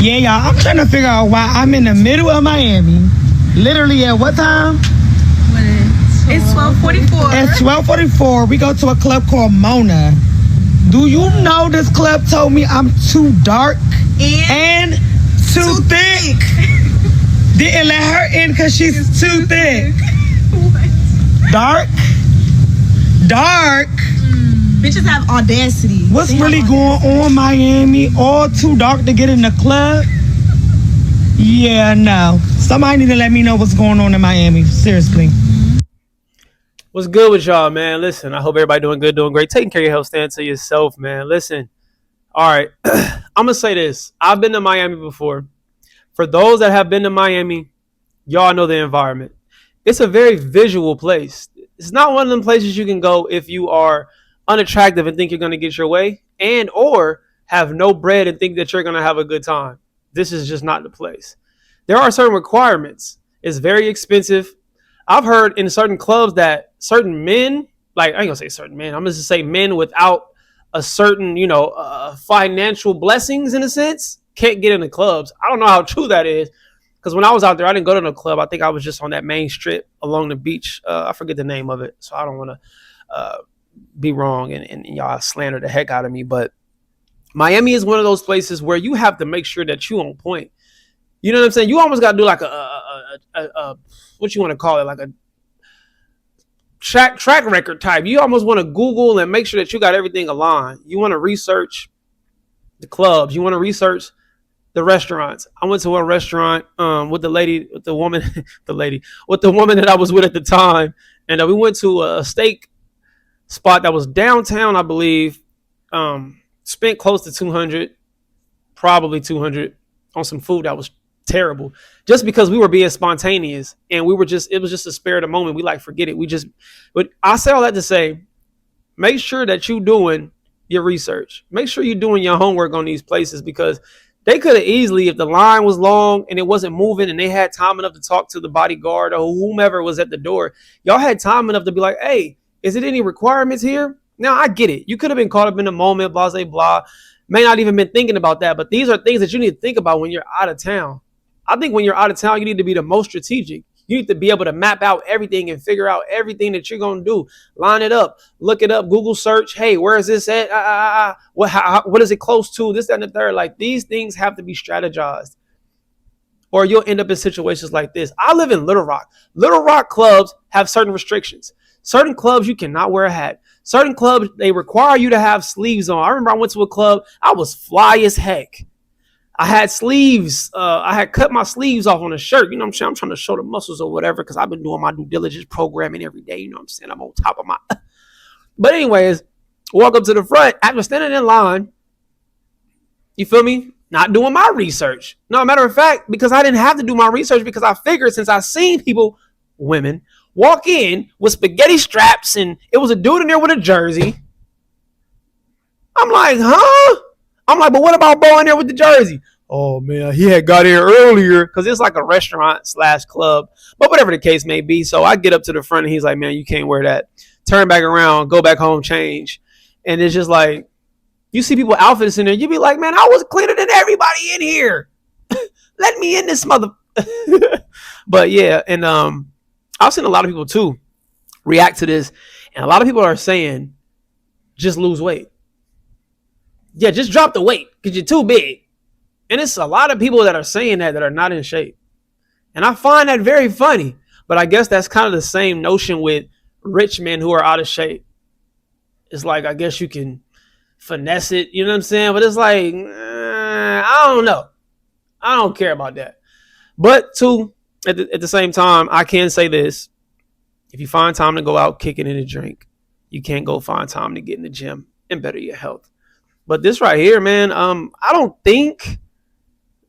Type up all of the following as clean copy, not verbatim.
Yeah, y'all, I'm trying to figure out why I'm in the middle of Miami. Literally at what time? It's 12:44. At 12:44, we go to a club called Mona. Do you know this club told me I'm too dark and too thick? Didn't let her in because she's too thick. Dark? Bitches have audacity. What's really going on, Miami? All too dark to get in the club? Yeah, no. Somebody need to let me know what's going on in Miami. Seriously. What's good with y'all, man? Listen, I hope everybody doing good, doing great. Taking care of your health, stand to yourself, man. Listen, all right. I'm going to say this. I've been to Miami before. For those that have been to Miami, y'all know the environment. It's a very visual place. It's not one of them places you can go if you are unattractive and think you're going to get your way, and or have no bread and think that you're going to have a good time. This is just not the place. There are certain requirements. It's very expensive. I've heard in certain clubs that certain men, like I ain't gonna say certain men, I'm just say men without a certain, financial blessings in a sense, can't get into clubs. I don't know how true that is, because when I was out there, I didn't go to no club. I think I was just on that main strip along the beach. I forget the name of it, so I don't want to be wrong and y'all slander the heck out of me. But Miami is one of those places where you have to make sure that you on point. You know what I'm saying? You almost got to do like a what you want to call it, like a track record type. You almost want to Google and make sure that you got everything aligned. You want to research the clubs. You want to research the restaurants. I went to a restaurant with the woman that I was with at the time, and we went to a steak spot that was downtown, I believe. Spent close to 200, probably 200 on some food that was terrible, just because we were being spontaneous and it was just a spare of the moment. We forget it. But I say all that to say, make sure that you doing your research. Make sure you're doing your homework on these places, because they could have easily, if the line was long and it wasn't moving and they had time enough to talk to the bodyguard or whomever was at the door, y'all had time enough to be like, hey, is it any requirements here? Now, I get it. You could have been caught up in the moment, blah, blah, blah. May not even been thinking about that, but these are things that you need to think about when you're out of town. I think when you're out of town, you need to be the most strategic. You need to be able to map out everything and figure out everything that you're going to do. Line it up, look it up, Google search. Hey, where is this at? What is it close to? This, that, and the third. Like, these things have to be strategized, or you'll end up in situations like this. I live in Little Rock. Little Rock clubs have certain restrictions. Certain clubs, you cannot wear a hat. Certain clubs, they require you to have sleeves on. I remember I went to a club. I was fly as heck. I had sleeves. I had cut my sleeves off on a shirt. You know what I'm saying? I'm trying to show the muscles or whatever, because I've been doing my due diligence programming every day. You know what I'm saying? I'm on top of my... But anyways, walk up to the front. After standing in line, you feel me? Not doing my research. No, matter of fact, because I didn't have to do my research, because I figured since I seen people, women, walk in with spaghetti straps and it was a dude in there with a jersey. I'm like, huh? I'm like, but what about Bo in there with the jersey? Oh, man, he had got here earlier, because it's like a restaurant / club. But whatever the case may be. So I get up to the front and he's like, man, you can't wear that. Turn back around, go back home, change. And it's just like, you see people outfits in there. You be like, man, I was cleaner than everybody in here. Let me in this mother. But yeah, and I've seen a lot of people too react to this. And a lot of people are saying, just lose weight. Yeah, just drop the weight because you're too big. And it's a lot of people that are saying that are not in shape. And I find that very funny. But I guess that's kind of the same notion with rich men who are out of shape. It's like, I guess you can finesse it. You know what I'm saying? But it's like, I don't know. I don't care about that. But too, at the same time, I can say this. If you find time to go out kicking in a drink, you can't go find time to get in the gym and better your health. But this right here, man, I don't think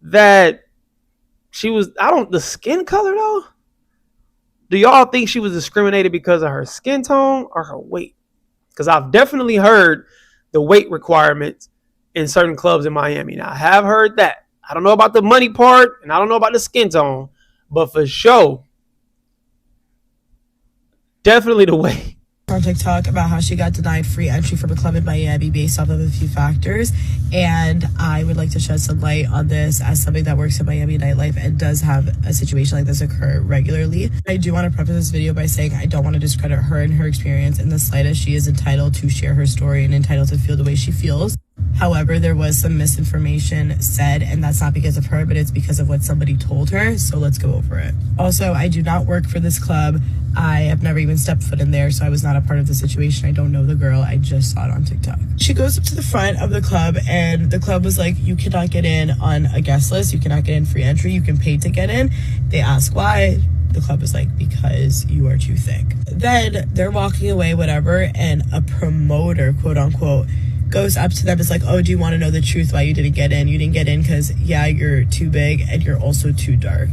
that the skin color though. Do y'all think she was discriminated because of her skin tone or her weight? Because I've definitely heard the weight requirements in certain clubs in Miami. Now, I have heard that. I don't know about the money part and I don't know about the skin tone, but for sure, definitely the weight. On TikTok about how she got denied free entry from a club in Miami based off of a few factors, and I would like to shed some light on this as somebody that works in Miami nightlife and does have a situation like this occur regularly. I do want to preface this video by saying I don't want to discredit her and her experience in the slightest. She is entitled to share her story and entitled to feel the way she feels. However, there was some misinformation said, and that's not because of her, but it's because of what somebody told her. So let's go over it. Also, I do not work for this club. I have never even stepped foot in there, so I was not a part of the situation. I don't know the girl. I just saw it on TikTok. She goes up to the front of the club, and the club was like, you cannot get in on a guest list. You cannot get in free entry. You can pay to get in. They ask why. The club is like, because you are too thick. Then they're walking away, whatever, and a promoter, quote unquote, goes up to them. It's like, oh, do you want to know the truth why you didn't get in? You didn't get in because, yeah, you're too big and you're also too dark.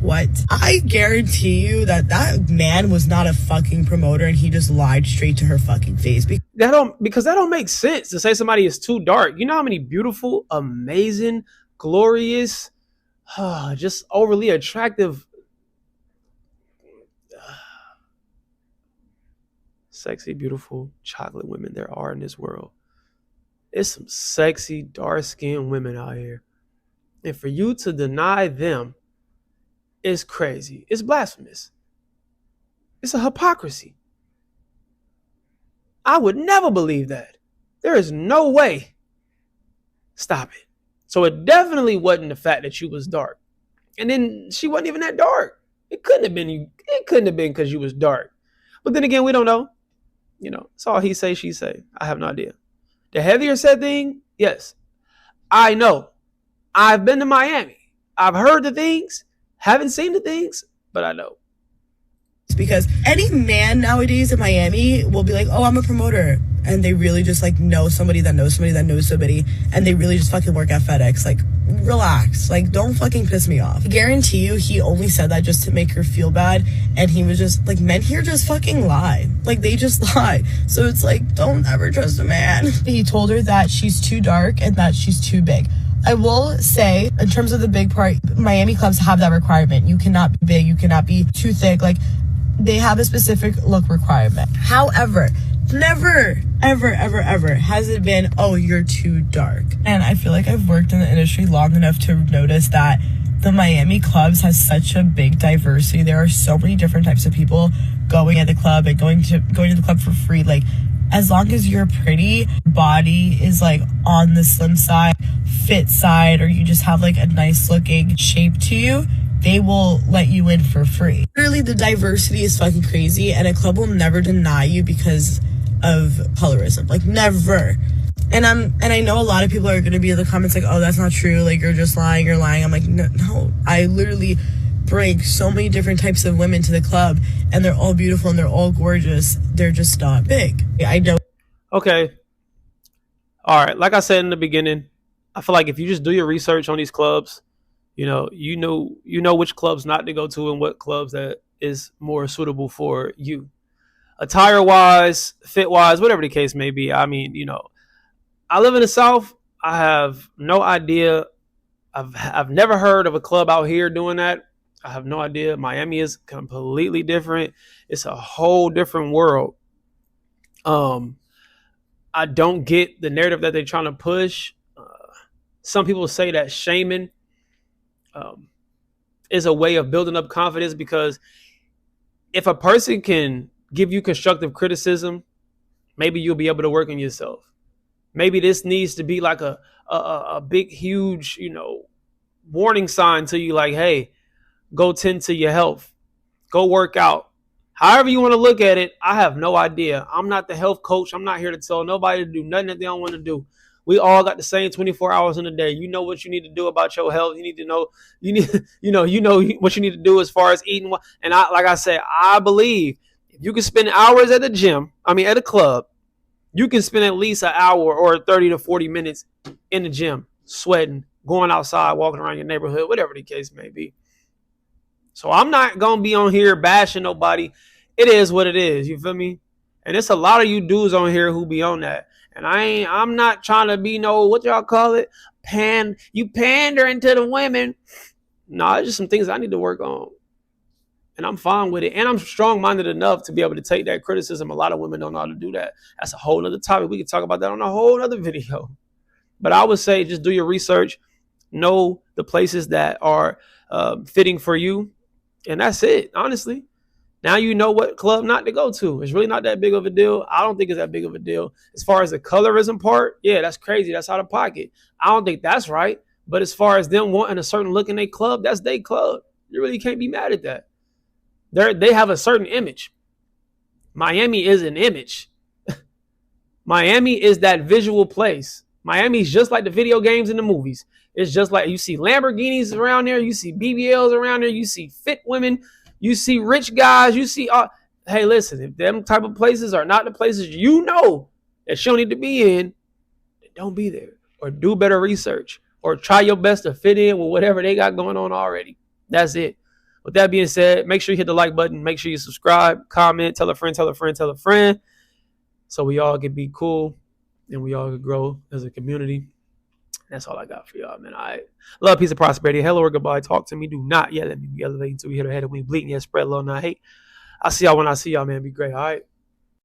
What? I guarantee you that man was not a fucking promoter and he just lied straight to her fucking face. Because that don't make sense to say somebody is too dark. You know how many beautiful, amazing, glorious, just overly attractive, sexy, beautiful, chocolate women there are in this world. There's some sexy, dark-skinned women out here. And for you to deny them is crazy. It's blasphemous. It's a hypocrisy. I would never believe that. There is no way. Stop it. So it definitely wasn't the fact that she was dark. And then she wasn't even that dark. It couldn't have been because you was dark. But then again, we don't know. You know, it's all he say, she say. I have no idea. The heavier said thing, yes. I know. I've been to Miami. I've heard the things, haven't seen the things, but I know. Because any man nowadays in Miami will be like, oh, I'm a promoter. And they really just like know somebody that knows somebody that knows somebody. And they really just fucking work at FedEx. Like, relax. Like, don't fucking piss me off. I guarantee you he only said that just to make her feel bad. And he was just like, men here just fucking lie. Like, they just lie. So it's like, don't ever trust a man. He told her that she's too dark and that she's too big. I will say, in terms of the big part, Miami clubs have that requirement. You cannot be big. You cannot be too thick. Like, they have a specific look requirement. However, never, ever, ever, ever has it been, oh, you're too dark. And I feel like I've worked in the industry long enough to notice that the Miami clubs has such a big diversity. There are so many different types of people going at the club and going to the club for free. Like, as long as your pretty body is like on the slim side, fit side, or you just have like a nice looking shape to you, they will let you in for free. Literally, the diversity is fucking crazy, and a club will never deny you because of colorism. Like, never. And I know a lot of people are going to be in the comments like, oh, that's not true. Like, you're just lying. You're lying. I'm like, no. I literally bring so many different types of women to the club, and they're all beautiful and they're all gorgeous. They're just not big. I know. Okay. All right. Like I said in the beginning, I feel like if you just do your research on these clubs, you know which clubs not to go to and what clubs that is more suitable for you. Attire wise, fit wise, whatever the case may be. I mean, I live in the South. I have no idea. I've never heard of a club out here doing that. I have no idea. Miami is completely different. It's a whole different world. I don't get the narrative that they're trying to push. Some people say that shaming is a way of building up confidence, because if a person can give you constructive criticism, maybe you'll be able to work on yourself. Maybe this needs to be like a big, huge, warning sign to you, like, hey, go tend to your health, go work out. However you want to look at it, I have no idea. I'm not the health coach. I'm not here to tell nobody to do nothing that they don't want to do. We all got the same 24 hours in a day. You know what you need to do about your health. You need to know, you know what you need to do as far as eating. And like I said, I believe if you can spend hours at at a club, you can spend at least an hour or 30 to 40 minutes in the gym, sweating, going outside, walking around your neighborhood, whatever the case may be. So I'm not going to be on here bashing nobody. It is what it is. You feel me? And it's a lot of you dudes on here who be on that. And I'm not trying to be what y'all call it? You pandering to the women. No, it's just some things I need to work on. And I'm fine with it. And I'm strong-minded enough to be able to take that criticism. A lot of women don't know how to do that. That's a whole other topic. We can talk about that on a whole other video. But I would say just do your research, know the places that are fitting for you, and that's it, honestly. Now you know what club not to go to. It's really not that big of a deal. I don't think it's that big of a deal. As far as the colorism part, yeah, that's crazy. That's out of pocket. I don't think that's right. But as far as them wanting a certain look in their club, that's their club. You really can't be mad at that. They have a certain image. Miami is an image. Miami is that visual place. Miami's just like the video games and the movies. It's just like you see Lamborghinis around there. You see BBLs around there. You see fit women. You see rich guys. You see, hey, listen, if them type of places are not the places you know that you don't need to be in, then don't be there. Or do better research. Or try your best to fit in with whatever they got going on already. That's it. With that being said, make sure you hit the like button. Make sure you subscribe, comment, tell a friend, tell a friend, tell a friend. So we all can be cool and we all can grow as a community. That's all I got for y'all, man. All right. Love, peace, and prosperity. Hello or goodbye. Talk to me. Do not yet let me be elevating until we hit our head and we bleeding. Yeah, spread love, not hate. I'll see y'all when I see y'all, man. Be great. All right.